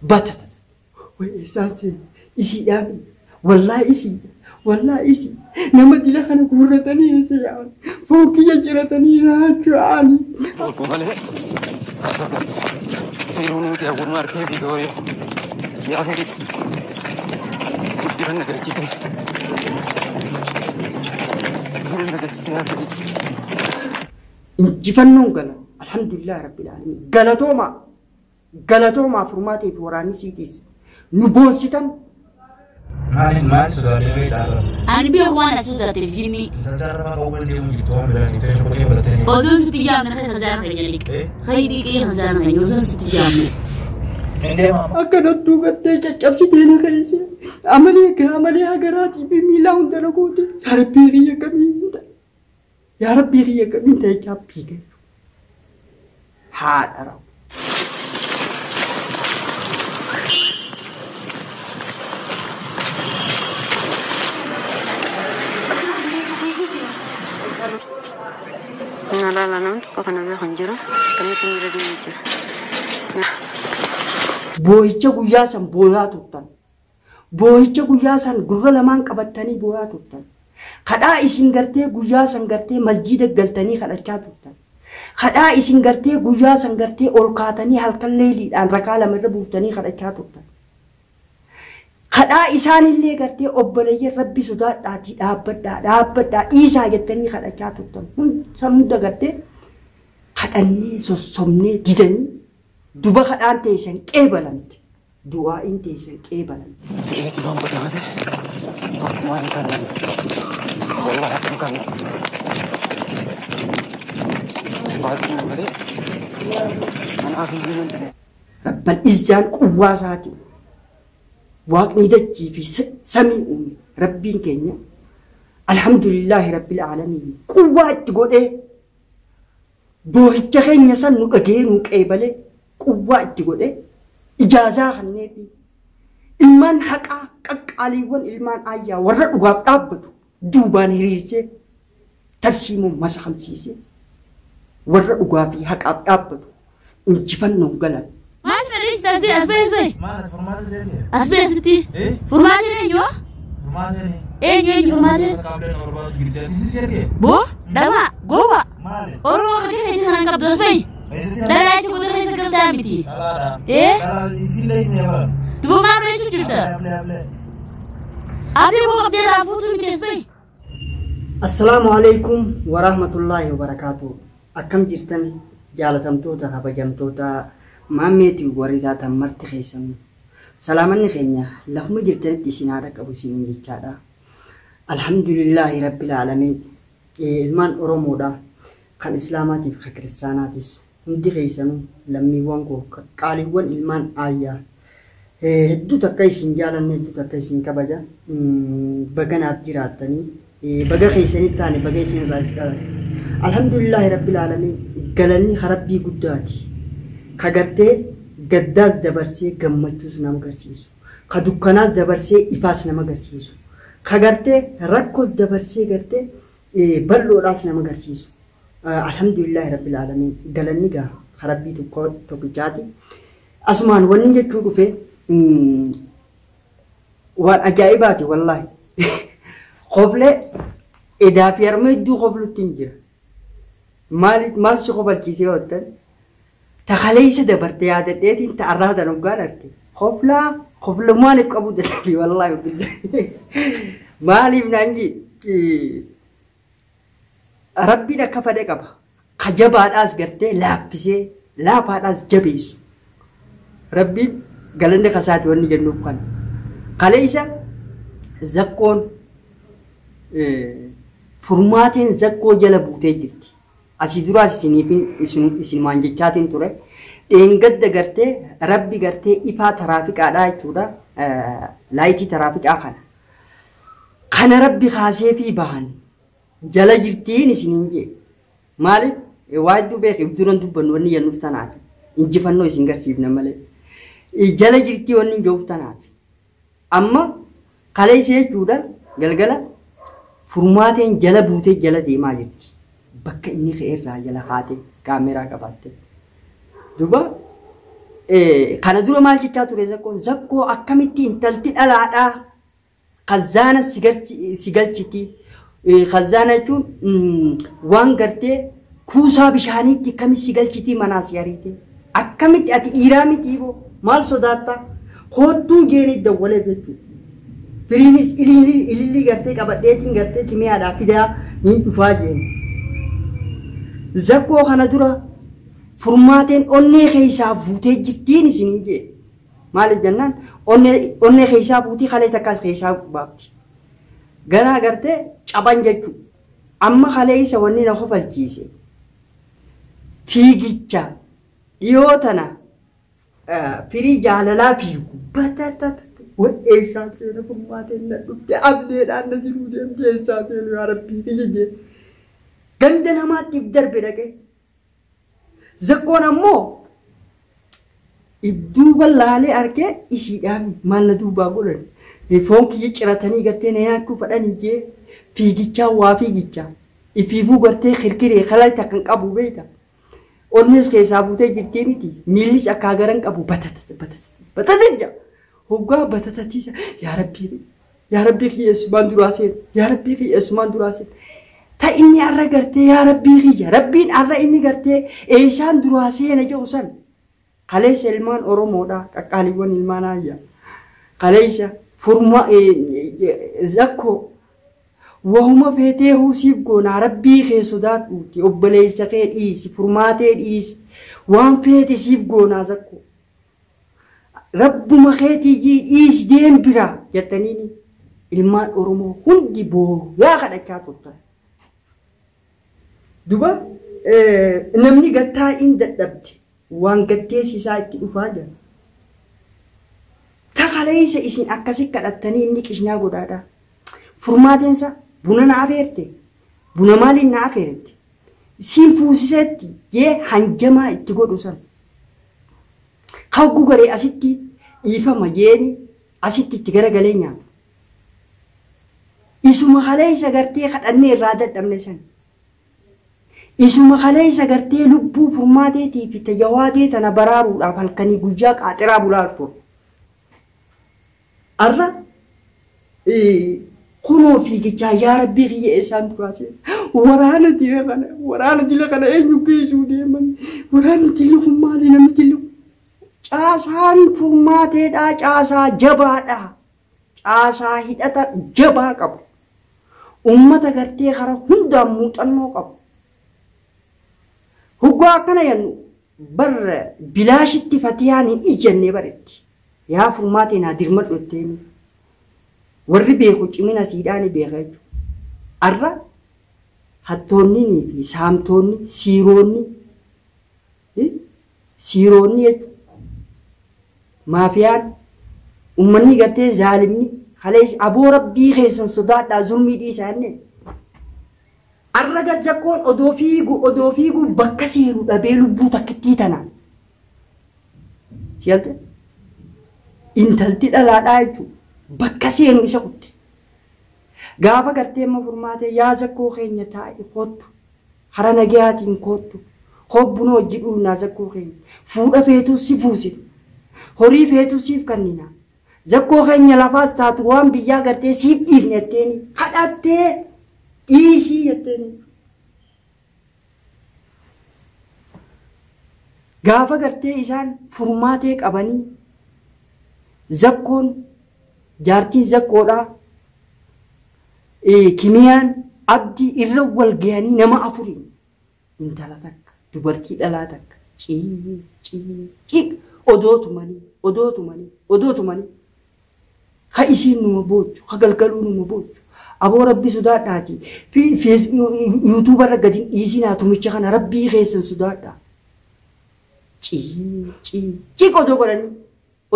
باتت وإحساسي إسي آمن والله إسي نما دي لخنا قرتني يا سيان فوقي يجرتني راجو عالي يرونك يا أبو مارك في دوري يا أخي كتير نقدر كتير انجفنون قال الحمد لله رب العالمين قالتوما فرماتي بوراني سيتيس نبوسيتن مال سؤال بيت على أنا بيخوانا سيدا تلفيني تدار ما قوم اليوم جتوهم بلاني تيجي بقى ولا تاني وزن ستيجام نخي خزان خيالك خيدي كي خزان خيالك وزن ستيجام أكنت توقتي كابسيتينا كيسي عملي هاجراتي بميلا هندنا قوتي يا ربي غيا كمين تيجاب بيجي حال أرى لا نمت كفنا بخنجرة كم تنجر دي نجرة بويتشا قياسا بويات وطن بويتشا قياسا قرر لمان قبطاني بويات وطن خدا إسين غرتي قياسا غرتي مسجد قلتاني خدشات وطن خدا إسين غرتي قياسا غرتي أولقاتاني حلق الليلي أن ركالا مربوطاني خدشات وطن خدا إسان اللي غرتي أبلي ربي سداد داتي دابدا إيسا جتاني خدشات وطن سمود غرتي خداني سوسمني جدني دوبا خدان تيسن قبلنت دعاء تيسن قبلنت إمام بتاعته ما كان والله كان بعد ما بدأ أنا أخذ من رب الإزان قوة ساتي واقني دجي في سمي ربي كينيا الحمد لله رب العالمين قوة تقول إيه بوهجة خينيا سنو أجين قبله قوة تقول إيه إجازة خنيبي إلمان حقا قاليوان إلمان آيا ورد واب أبدو دوبان هريسي ترسيمو مسخم سيسي ورد وابي حق أبدو انجفن نونغلان ما تريد تزي أسبوع ما فرمات زي أسبوع ستي فرماتي نيجوا فرمات زي نيجوا فرماتي قبل نوربات جدا تيجي بو دما جوا مال أروح كده هنا نكب دوسي لا تقول لي سكرت أمتي لا يصير لي نيابا تبغى ما نريد شجرة أبي بو قبل لا فوتو متسبي السلام عليكم ورحمة الله وبركاته أكم جرتن جالتمتوتا خبجمتوتا ماميتي وريداتا مرتخيسن سلامني خينيا لهم جرتن تسينارك أبو سينين جيكادا الحمد لله رب العالمين المان أرومودا كان إسلاماتي كريستياناتيس هندي خيسنو لمي وانكو قاليوان المان آيا هدو تكايسين جالن هدو تكايسين كبجا بغنات جراتني بغا خيسني تاني بغا يسين راسكا الحمد لله رب العالمين قالني خربي قداتي خغرتي قداز دبرسي غمچوس نام غرسيسو خدوكناز دبرسي إفاس نام غرسيسو خغرتي ركوز دبرسي غرتي بلو راس نام غرسيسو الحمد لله رب العالمين قالني غا خربي توكجاتي أسمان وني جتو في وان أجائباتي والله قبل إذا في أرمي دو قبل تنجر مال سو قبل كيسي وطن تخليس دبرتي عادة ديتين تعرض نقارتي قبل ما نقبو دلبي والله بالله مالي منانجي ربي دا كفده قبا خجبات أس قرتي لابسي لابات أس جبيسو ربي قالني خسات وني جنوب كان خليسة زكون فرماتين زكو جلبوتي جرتي أسيدراس سنيفين اسم مانجكاتين توري إنقد قرتي ربي قرتي إفا ترافيك على جودا لايتي ترافيك آخر خان ربي خاسي في بهان جلا جرتين سنينجي مالي واجدو بيخ يبدرون دبن وني جنوب تنافي إنجي فنو سنگر سيبنا مالي jala jirti wanni joftanaaf amma kaleessee jechuudha galgala furmaateen jala buutee jala deemaa jirti bakka inni ka'eerraa jala haatee kaameraa qabaatte duba kana dura maal jechaa ture zakkoo akkamitti intalti dhalaadhaa khazaana si galchiti khazaana jechuun waan gartee kuusaa bishaaniitti akkamitti si galchiti manaas yariite akkamitti ati dhiiraa miti maal sodaatta kootuu geenii dawwalee jechuudha firiinis ililli gartee qabadheetiin gartee kimiyaadhaa fidaa ni dhufaa jeeni zakkoo kana dura furmaateen onnee keessaa fuutee jirtiin isin jee maaliif jennaan onnee keessaa fuutii kalee takkaas keessaa baafti garaa gartee caban jechuudha amma kalee isa wanni na kofalchiise fiigicha dhiyoo tana firii jaalalaa fiigu batatata eessaa seena furmaateen na dhufte ableedhaan na jiruu deemte eessaa seenu yaa rabbii fiigee ganda namaatiif darbe dhaqee zakkoon ammoo duuba laalee argee isiidhaan maal na duubaa godhan foon kiyya ciratanii gartee na nyaachuu fadhan jee fiigichaa waa fiigichaa ifiifuu gartee kirkiree kalaa takkan qabu beekta onnes keessaa buutee jirtee miti miillis akka garan qabu batatata hoggaa batatatiisa yaa rabbii kiyyeessumaan duraa seenu yaa rabbii kiyyeessumaan duraa seenu ta inni arra gartee yaa rabbii kiyya rabbiin arra inni gartee eesaan duraa seena jedhu san kaleessa ilmaan oromoodha qaqqaaliiwwan ilmaan ayyaa kaleessa furma zakkoo wahuma feetee huusiif goonaa rabbii kee sodaadhuuti obboleessa kee dhiisi furmaatee dhiisi waan feete siif goonaa zakkoo rabbuma keetii dhiisi deem biraa jettaniini ilmaan oromoo hundi booru yaa kadhachaa turtan duba namni gattaa in dadhabde waan gatteessisaa itti dhufaa jira takaleessa isin akkasi kadhattanii inni qishnaa godhaadha furmaateensa buna na afeerte buna maaliin na afeerte siin fuusiseetti jee hanjamaa itti godhu san kawgu garee asitti dhiifama jeeni asitti itti garagalee nyaata isuma kaleessa gartee kadhannee irraa dadhabne san isuma kaleessa gartee lubbuu furmaateetii fi tajawaadee tana baraaruudhaaf halkanii guyyaa qaaxiraa bulaa turte arra kunoo fiigichaa yaa rabbii kiyya eessaan duraasee waraana dila kana eenyu geessuu deeman waraana dila kun maali namni dila caasaan furmaateedhaa caasaa jabaadhaa caasaa hidhata jabaa qabu ummata gartee kara hundaan muuxannoo qabu hoggaa akkana yannu barra bilaashitti fatiyaan hin ijjannee baretti yaa furmaatee naa dirmadhu itteeni warri beeku cimina siidhaani beeka jechuudha arra hattoonnii fi saamtoonni siiroonni jechuudha maafiyaan ummanni gartee zaalimni kalees aboo rabbii keessan sodaadhaa zulmii dhiisaanne arra gadzakkoon odoo fiigu bakka seenu dhabee lubbuu takkittii tanaan siyalte intalti dhalaadhaa jechuudha bakka seenu isa kutte gaafa gartee amma furmaatee yaa zakkoo keenya taa'e kottu hara nagayaatiin kottu hobbuna hojii dhuunaa zakkoo keenya fuudha feetus si fuusin horii feetus siif kannina zakkoo keenya lafaas taatu waan biyyaa gartee siif dhiifne jetteeni kadhattee dhiisii jetteeni gaafa gartee isaan furmaatee qabanii zakkoon jaartiin zakkoodhaa kimiyaan abdii irra wal gahanii nama afuriin intala takka dubartii dhalaa takka ciiq odootumanii ha isiin numa boochu ha galgaluu numa boochu aboo rabbii sodaadhaati yuutuubarra gadi dhiisinaa tumicha kana rabbii keessan sodaadhaa ciiq odoo godhanii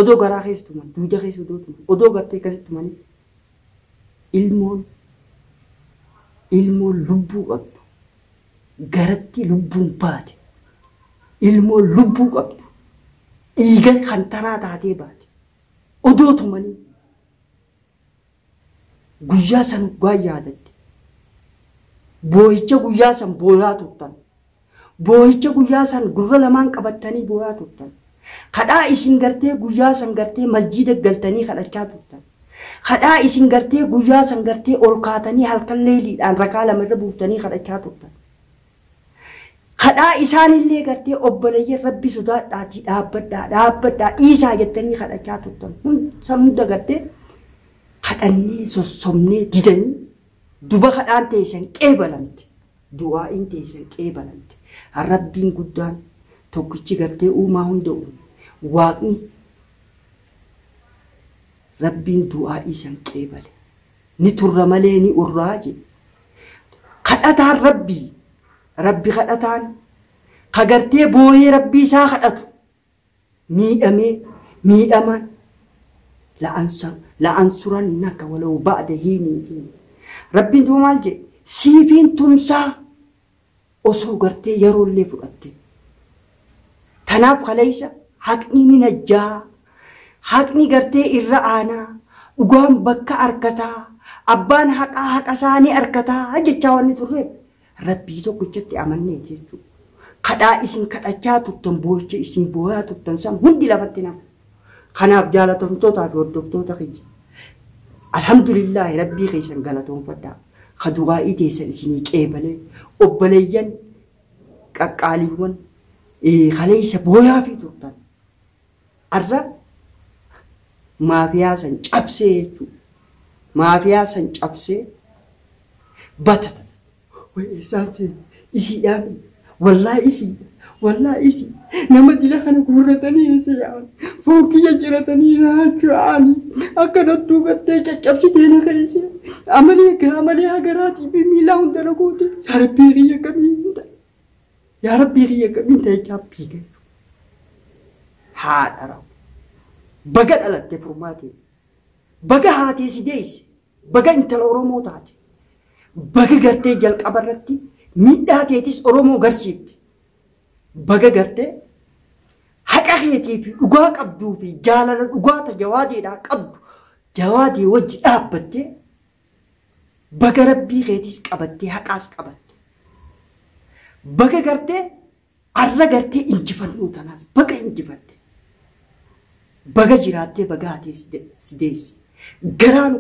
odoo garaa keessa tuman duuda keessa odoo gartee akkasitti tumanii ilmoon lubbuu qabdu garatti lubbuun baate ilmoon lubbuu qabdu dhiiga kan taraa taatee baate odoo tumanii guyyaa san uggaa yaadatte boo'icha guyyaa san booyaa turtan boo'icha guyyaa san gurra lamaan qabattanii booyaa turtan خدا إسين غرتي غويا سنغرتي مسجد غلتني خداچا تطن خدا إسين غرتي غويا سنغرتي أولقاتني هلك الليل أن ركالة مرة بوفتني خداچا تطن خدا إسان اللي غرتي أبلي ربي سداد داتي دابدا إيسا جتني خداچا تطن سمد غرتي خداني سوسمني ديدن دوبا خدان تيسن قبلنت دعاء تيسن قبلنت ربين قدان توكيچي غرتي اوما هندو واقني ربين دعاء إسان قبل نتر مليني الراجي خدتان ربي خدتان خغرتي بوي ربي سا خدتو ميدمان لأنصرنك ولو بعد حين ربي دو مالجي سيفين تمسا أصو غرتي يرو اللي فؤتي تناب خليسا حقني نجا حقني غرتي إرعانا وقام بكا أركتا أبان حقا ساني أركتا هجتشاواني تريب ربي تو كجتي أمني تيجو خدا إسن خداچا تطن بوچ إسن بوها تطن سام هندي لفتنا خناب جالتهم توتا بودفتوتا خيجي الحمد لله ربي خيسن غلطهم فدا خدوغائي تيسن إسني قيبلي أبليين قاقاليون خليسة بويا في تطن أرى مافيا سن چابسي باتت وإحساسي إسي يامي والله إسي نما دي لخنا كورتني إسي يامي فوقي يجرتني راجعاني أكدتو قدي چابسي دينا خيسي عملي هاقراتي بميلا هندرقوتي يا ربي غيا كمين تيجاب بيجي هاد أراو بقى على التفرماتي بقى هاتي سيديس بقى انت الأورومو تاتي بقى قرتي جلق أبرتي ميداتي تيس أورومو غرسيبت بقى قرتي حقا خيتي في أقاك أبدو في جالة أقاك جوادي داك أبدو جوادي وجه أبتي بقى ربي خيتيس كبتي حقاس كبتي بقى قرتي أرى قرتي انجفنو تناس بقى انجفنتي بقى جراتي بقى هاتي سديس قرانو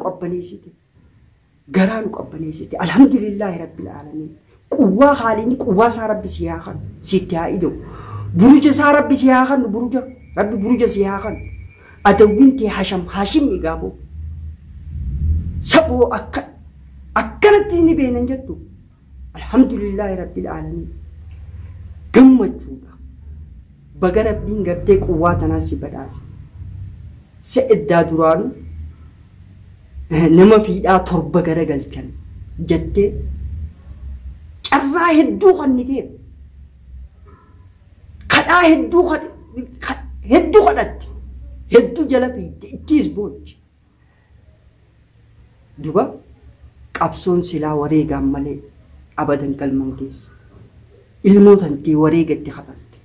قبنيسيتي الحمد لله رب العالمين قوة خاليني قوة سارب سياخن سيتها إدو بروج سارب سياخن ربي بروج سياخن أدوبينتي هاشم إقابو سبو أكنتيني بينن جدو الحمد لله رب العالمين قمت فوقا بقى ربين قبتي قوة ناسي بداس سئدا درانو نما في تربة غرقل كان جدي carraa hedduu kannitee kadhaa hedduu kadhatte hedduu jala fiigde ittiis boochi duba qabsoon silaa wareegaan malee abadan qalman teessu ilmootantee wareegatti qabatte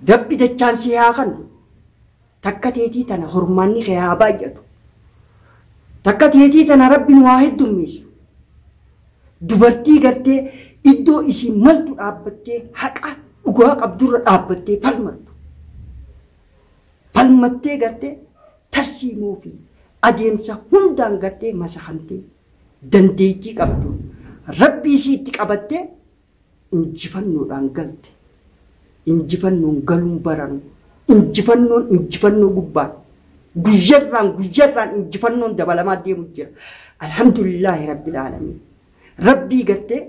rabbi dachaan si haa kannu takka teetii tana hormaanni kee haa baay'atu takka teetii tana rabbiin waa heddummeessu dubartii gartee iddoo isin maltu dhaabbattee haqa dhugaa qabdurra dhaabbattee falmattee gartee tarsiimoo fi adeemsa hundaan gartee masaxantee dandeettii qabdu rabbii isiitti qabattee injifannoodhaan galte injifannoon galuun baranu injifannoo gubbaan guyyarraan injifannoon dabalamaa deemu jira alhamdulillahi rabbil aalamiin rabbii gartee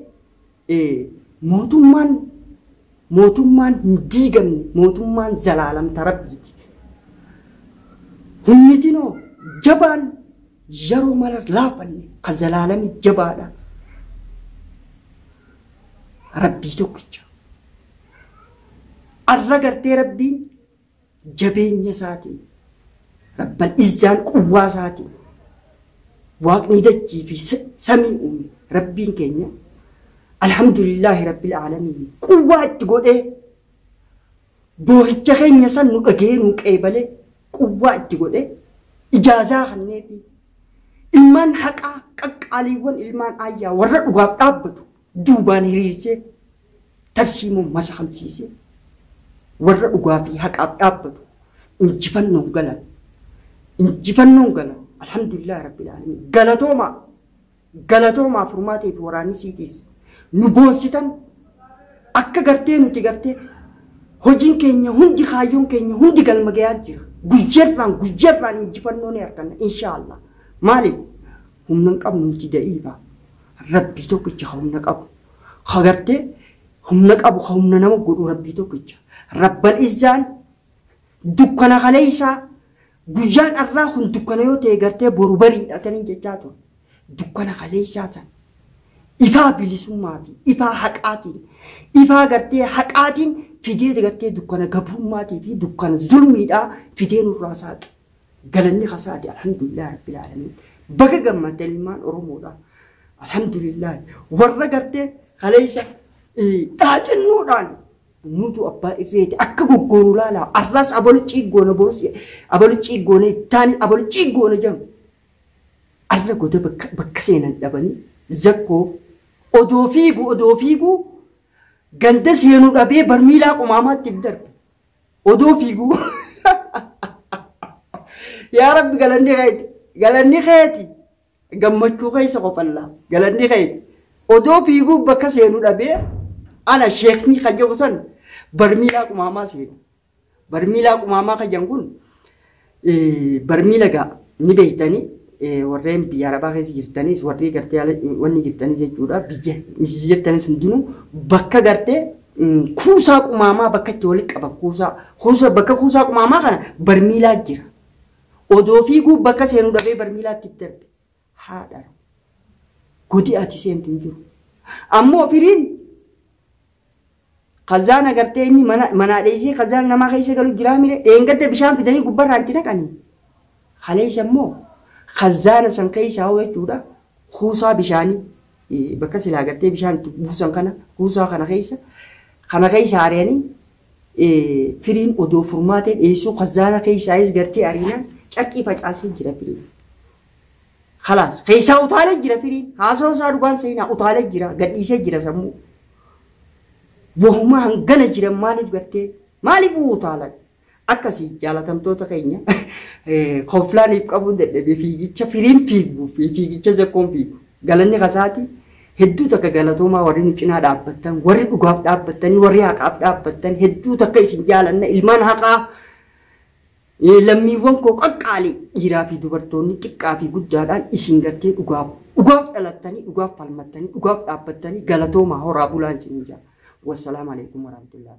mootummaan hin diigamne mootummaan zalaalamta rabbiiti humnitinoo jabaan yeroo mara laafanne ka zalaalami jabaadha rabbii tokkicha arra gartee rabbiin jabeenya isaatiin rabbal izzaan quwwaa isaatiin waaqni dachii fi samii uume rabbiin keenya alhamdulillahi rabbil aalamiin quwwaa itti godhee boohicha keenya san nu dhagee nu qeebalee quwwaa itti godhee ijaazaa kanneefi ilmaan haqaa qaqqaaliiwwan ilmaan ayyaa warra dhugaaf dhaabbatu duubaan hiriirsee tarsiimuun masaxamsiisee warra dhugaa fi haqaaf dhaabbatu injifannoon galan injifannoon galan alhamdulillah rabbil alamin galatoomaa furmaatee fi waraanni siitis nu boonsitan akka gartee nuti gartee hojiin keenya hundi kaayyoon keenya hundi galma gayaa jira guyyaarraan injifannoon arganna inshaallah maaliif humna qabnu nuti da'iiba rabbii tokkicha humna qabu hagartee humna qabu humna nama godhu rabbii tokkicha rabbal izzaan dukkana kaleeysaa guyyaan arraa kun dukkana yoo ta'e gartee boru bariidha taniin jechaa ture dukkana kaleeysaa san ifaa bilisummaa fi ifaa haqaatiin ifaa gartee haqaatiin fidee gartee dukkana gabrummaatii fi dukkana zulmiidhaa fidee nurraa saaqe galanni kasaati alhamdulillah rabbil alamin baga gammadda ilmaan oromoodha alhamdulillah warra gartee kaleeysa dhaacinnuudhaan nutu abbaa irreeti akka goggoonu laalaa arraas abolichi goona borus abolichi goona taani abolichi goona jam arra goda bakka seenan dhabanii zakkoo odoo fiigu ganda seenuu dhabee barmiilaa qumaamaatti darbe odoo fiigu yaa rabbi galanni keeti gammachuu keessa qofallaa galanni keeti odoo fiigu bakka seenuu dhabee ana sheekni kajabu san barmiilaa qumaamaa seenu barmiilaa qumaamaa kajan kun barmiila gaa ni beeytanii warreen biyya arabaa keessa jirtanis warri gartee wanni jirtanis jechuudha biyya jirtanis hundinuu bakka gartee kuusaa qumaamaa bakka itti walitti qaban bakka kuusaa qumaamaa kana barmiilaa jira odoo fiiguu bakka seenuu dhabee barmiilaatti darbe haadha godi ati seentu hin jiru ammoo firiin khazana gartee inni mana dheesee khazana namaa keessa galu jira mire dheengadda bishaan fidanii gubbarraan itti naqanii kaleessa immoo khazana san keessa jechuudha kuusaa bishaanii bakka silaa gartee bishaan buusan kana kuusaa kana keessa ari'anii firiin odoo furmaatee dheessuu khazana keessaayis gartee ariinaan caqqii facaasee jira firiin خلاص خيسا utaalee jira firiin haasoo isaa dhugaan seenaa utaalee jira gadhiisee jira sammuu wahuma hangana jira maaliif gartee maaliif utaalan akkasii jaalatamtoota keenya konflaaniif qabu dadhabee fiigicha firiin fiiguu fi fiigicha zakkoon fiigu galanni kasaati hedduu takka galatoomaa warri nu cinaa dhaabbattan warri dhugaaf dhaabbattan warri haqaaf dhaabbattan hedduu takka isin jaalanna ilmaan haqaa lammiiwwan koo qaqqaalee dhiiraa fi dubartoonni xiqqaa fi guddaadhaan isin gartee dhugaaf dhalattanii dhugaaf falmattanii dhugaaf dhaabbattanii galatoomaa horaa bulaan isin jaa wassalamu alaikum warahmatullahi